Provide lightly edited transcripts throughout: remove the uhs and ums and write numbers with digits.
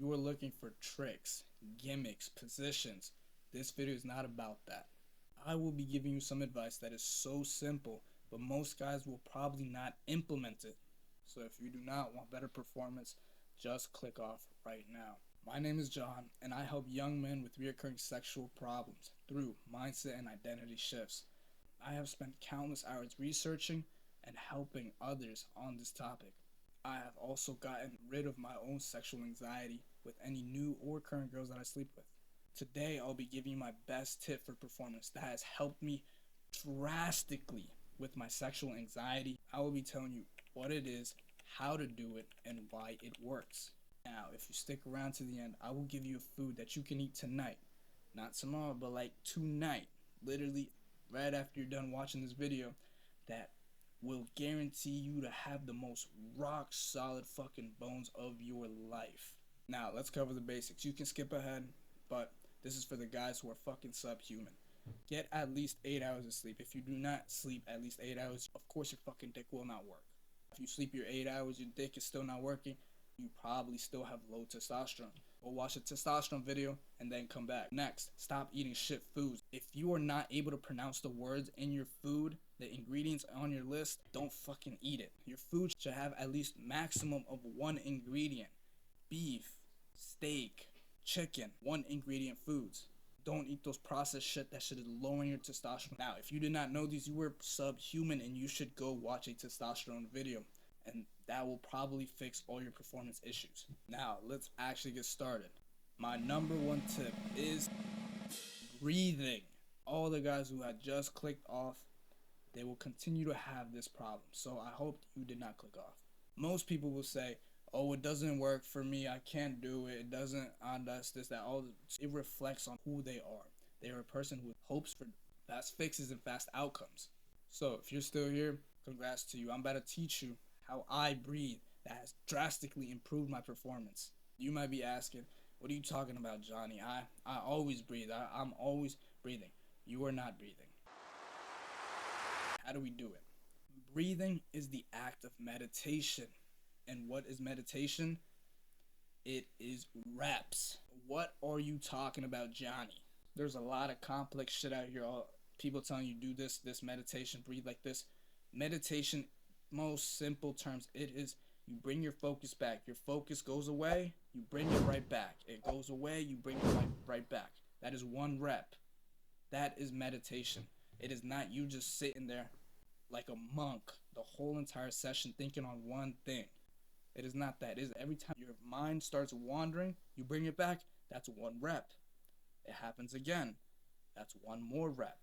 you are looking for tricks, gimmicks, positions, this video is not about that. I will be giving you some advice that is so simple, but most guys will probably not implement it. So if you do not want better performance, just click off right now. My name is John, and I help young men with recurring sexual problems through mindset and identity shifts. I have spent countless hours researching and helping others on this topic. I have also gotten rid of my own sexual anxiety with any new or current girls that I sleep with. Today, I'll be giving you my best tip for performance that has helped me drastically with my sexual anxiety. I will be telling you what it is, how to do it, and why it works. Now, if you stick around to the end, I will give you a food that you can eat tonight. Not tomorrow, but like tonight. Literally, right after you're done watching this video, that will guarantee you to have the most rock solid fucking bones of your life. Now, let's cover the basics. You can skip ahead, but this is for the guys who are fucking subhuman. Get at least 8 hours of sleep. If you do not sleep at least 8 hours, of course your fucking dick will not work. If you sleep your 8 hours, your dick is still not working, you probably still have low testosterone. Or watch a testosterone video and then come back. Next, stop eating shit foods. If you are not able to pronounce the words in your food, the ingredients on your list, don't fucking eat it. Your food should have at least maximum of one ingredient. Beef, steak, chicken, one ingredient foods. Don't eat those processed shit that should lower your testosterone. Now, if you did not know these, you were subhuman and you should go watch a testosterone video. And that will probably fix all your performance issues. Now, let's actually get started. My number one tip is breathing. All the guys who had just clicked off, they will continue to have this problem. So I hope you did not click off. Most people will say, oh, it doesn't work for me, I can't do it, it doesn't, this, that, all. It reflects on who they are. They are a person who hopes for fast fixes and fast outcomes. So if you're still here, congrats to you. I'm about to teach you how I breathe that has drastically improved my performance. You might be asking, what are you talking about, Johnny? I always breathe. I'm always breathing. You are not breathing. How do we do it? Breathing is the act of meditation. And what is meditation? It is reps. What are you talking about, Johnny? There's a lot of complex shit out here. People telling you do this meditation, breathe like this. Meditation, most simple terms, it is you bring your focus back. Your focus goes away, you bring it right back. It goes away, you bring it right back. That is one rep. That is meditation. It is not you just sitting there like a monk the whole entire session thinking on one thing. It is not that. It is every time your mind starts wandering, you bring it back, that's one rep. It happens again, that's one more rep.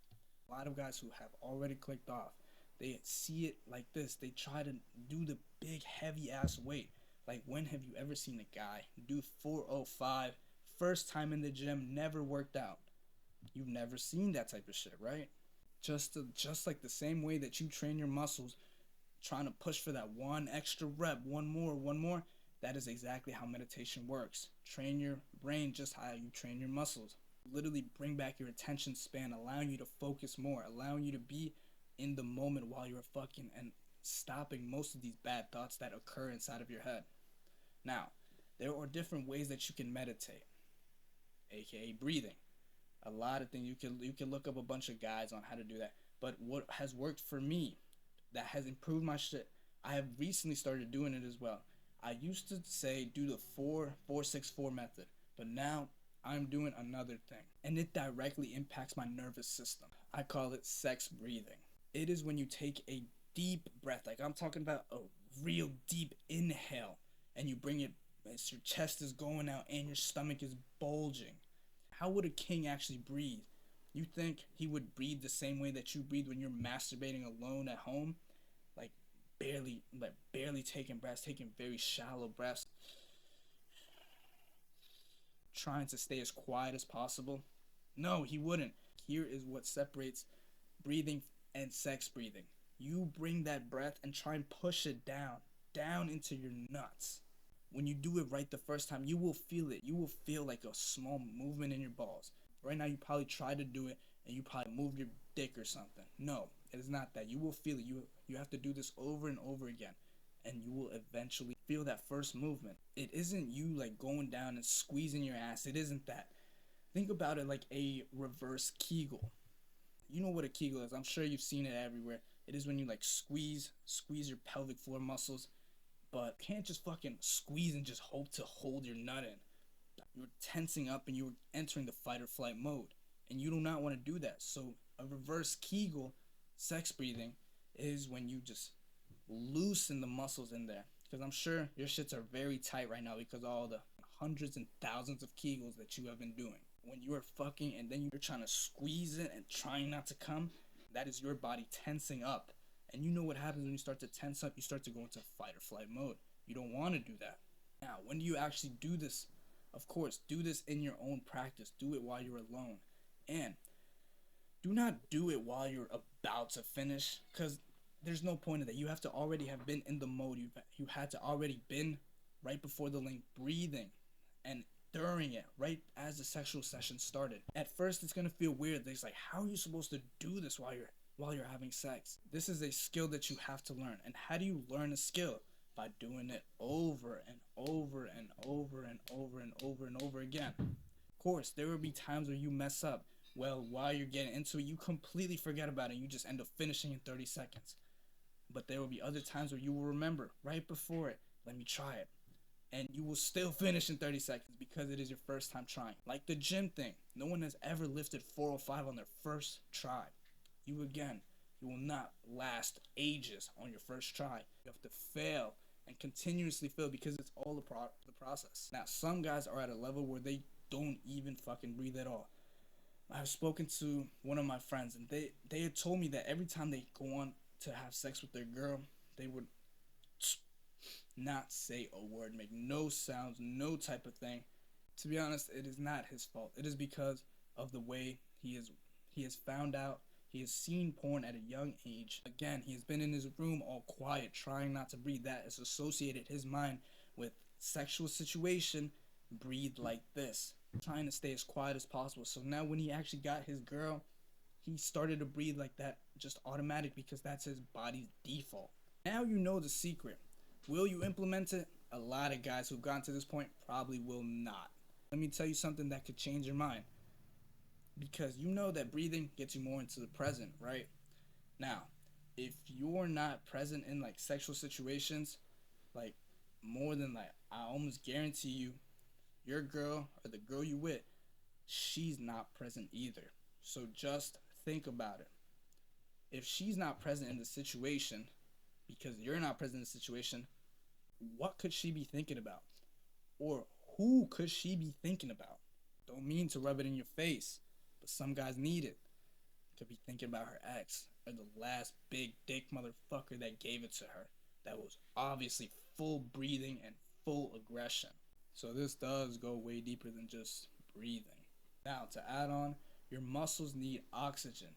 A lot of guys who have already clicked off, they see it like this. They try to do the big heavy ass weight. Like, when have you ever seen a guy do 405 first time in the gym, never worked out? You've never seen that type of shit, right? Just like the same way that you train your muscles, trying to push for that one extra rep, one more, that is exactly how meditation works. Train your brain just how you train your muscles. Literally bring back your attention span, allowing you to focus more, allowing you to be in the moment while you're fucking, and stopping most of these bad thoughts that occur inside of your head. Now, there are different ways that you can meditate, aka breathing. A lot of things, you can look up a bunch of guides on how to do that. But what has worked for me, that has improved my shit, I have recently started doing it as well. I used to say do the 4-4-6-4 method, but now I'm doing another thing, and it directly impacts my nervous system. I call it sex breathing. It is when you take a deep breath, like I'm talking about a real deep inhale, and you bring it as your chest is going out and your stomach is bulging. How would a king actually breathe? You think he would breathe the same way that you breathe when you're masturbating alone at home? Like barely taking breaths, taking very shallow breaths, trying to stay as quiet as possible? No, he wouldn't. Here is what separates breathing and sex breathing. You bring that breath and try and push it down into your nuts. When you do it right the first time, you will feel it. You will feel like a small movement in your balls. Right now, you probably try to do it and you probably move your dick or something. No, it is not that. You will feel it. You have to do this over and over again, and you will eventually feel that first movement. It isn't you like going down and squeezing your ass. It isn't that. Think about it like a reverse Kegel. You know what a Kegel is. I'm sure you've seen it everywhere. It is when you like squeeze your pelvic floor muscles, but you can't just fucking squeeze and just hope to hold your nut in. You're tensing up and you're entering the fight or flight mode, and you do not want to do that. So a reverse Kegel sex breathing is when you just loosen the muscles in there, because I'm sure your shits are very tight right now because of all the hundreds and thousands of Kegels that you have been doing. When you are fucking and then you're trying to squeeze it and trying not to come, that is your body tensing up. And you know what happens when you start to tense up? You start to go into fight or flight mode. You don't want to do that. Now, when do you actually do this? Of course, do this in your own practice. Do it while you're alone. And do not do it while you're about to finish, because there's no point in that. You have to already have been in the mode. You had to already been right before the link breathing and during it, right as the sexual session started. At first, it's gonna feel weird. It's like, how are you supposed to do this while you're having sex? This is a skill that you have to learn. And how do you learn a skill? By doing it over and over and over and over and over and over again. Of course, there will be times where you mess up. Well, while you're getting into it, you completely forget about it and you just end up finishing in 30 seconds. But there will be other times where you will remember right before it, let me try it. And you will still finish in 30 seconds because it is your first time trying. Like the gym thing. No one has ever lifted 405 on their first try. You will not last ages on your first try. You have to fail and continuously fail because it's all the process. Now, some guys are at a level where they don't even fucking breathe at all. I've spoken to one of my friends and they had told me that every time they go on to have sex with their girl, they would not say a word, make no sounds, no type of thing. To be honest, it is not his fault. It is because of the way he has found out. He has seen porn at a young age. Again, he has been in his room all quiet, trying not to breathe. That has associated his mind with sexual situation, breathe like this, trying to stay as quiet as possible. So now when he actually got his girl, he started to breathe like that, just automatic, because that's his body's default. Now you know the secret. Will you implement it? A lot of guys who've gotten to this point probably will not. Let me tell you something that could change your mind. Because you know that breathing gets you more into the present, right? Now, if you're not present in like sexual situations, like more than like, I almost guarantee you, your girl or the girl you with, she's not present either. So just think about it. If she's not present in the situation, because you're not present in the situation, what could she be thinking about? Or who could she be thinking about? Don't mean to rub it in your face, but some guys need it. Could be thinking about her ex, or the last big dick motherfucker that gave it to her, that was obviously full breathing and full aggression. So this does go way deeper than just breathing. Now, to add on, your muscles need oxygen.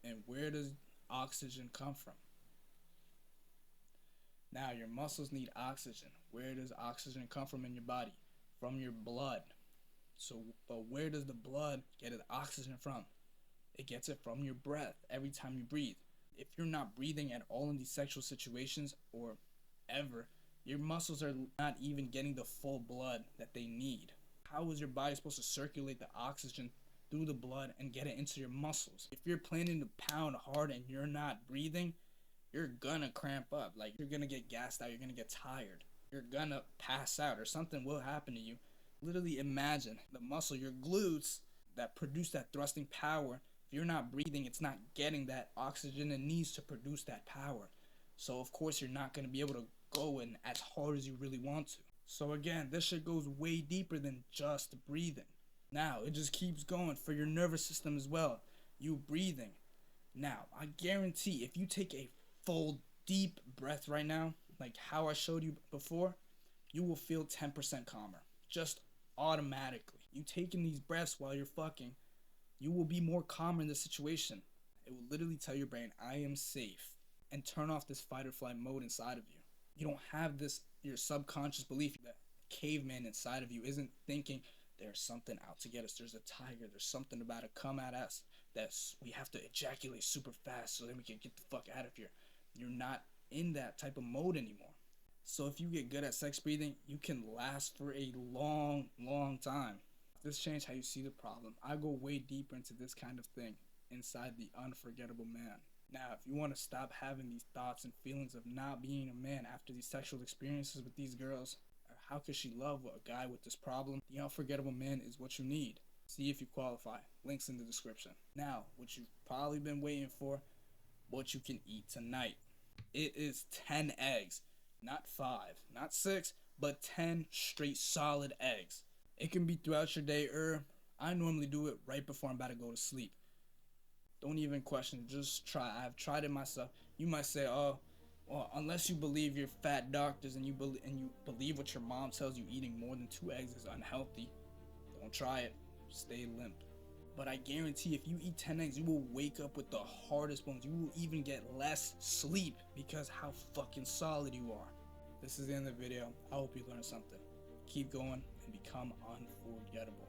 And where does oxygen come from? Now, your muscles need oxygen. Where does oxygen come from in your body? From your blood. So, but where does the blood get its oxygen from? It gets it from your breath every time you breathe. If you're not breathing at all in these sexual situations, or ever, your muscles are not even getting the full blood that they need. How is your body supposed to circulate the oxygen through the blood and get it into your muscles? If you're planning to pound hard and you're not breathing, you're gonna cramp up. Like, you're gonna get gassed out, you're gonna get tired, you're gonna pass out, or something will happen to you. Literally imagine the muscle, your glutes, that produce that thrusting power. If you're not breathing, it's not getting that oxygen it needs to produce that power. So of course you're not gonna be able to go in as hard as you really want to. So again, this shit goes way deeper than just breathing. Now, it just keeps going for your nervous system as well. You breathing. Now, I guarantee if you take a full deep breath right now, like how I showed you before, you will feel 10% calmer. Just automatically. You taking these breaths while you're fucking, you will be more calmer in the situation. It will literally tell your brain, I am safe, and turn off this fight or flight mode inside of you. You don't have this, your subconscious belief that caveman inside of you isn't thinking there's something out to get us. There's a tiger. There's something about to come at us that we have to ejaculate super fast so then we can get the fuck out of here. You're not in that type of mode anymore. So if you get good at sex breathing, you can last for a long time. This changed how you see the problem. I go way deeper into this kind of thing inside The Unforgettable Man. Now, if you want to stop having these thoughts and feelings of not being a man after these sexual experiences with these girls, or how could she love a guy with this problem, The Unforgettable Man is what you need. See if you qualify. Links in the description. Now, what you've probably been waiting for, what you can eat tonight. It is 10 eggs. Not 5, not 6, but 10 straight solid eggs. It can be throughout your day, I normally do it right before I'm about to go to sleep. Don't even question it, just try. I've tried it myself. You might say, oh, well, unless you believe your fat doctors and you believe what your mom tells you, eating more than 2 eggs is unhealthy, don't try it. Stay limp. But I guarantee if you eat 10 eggs, you will wake up with the hardest bones. You will even get less sleep because how fucking solid you are. This is the end of the video. I hope you learned something. Keep going and become unforgettable.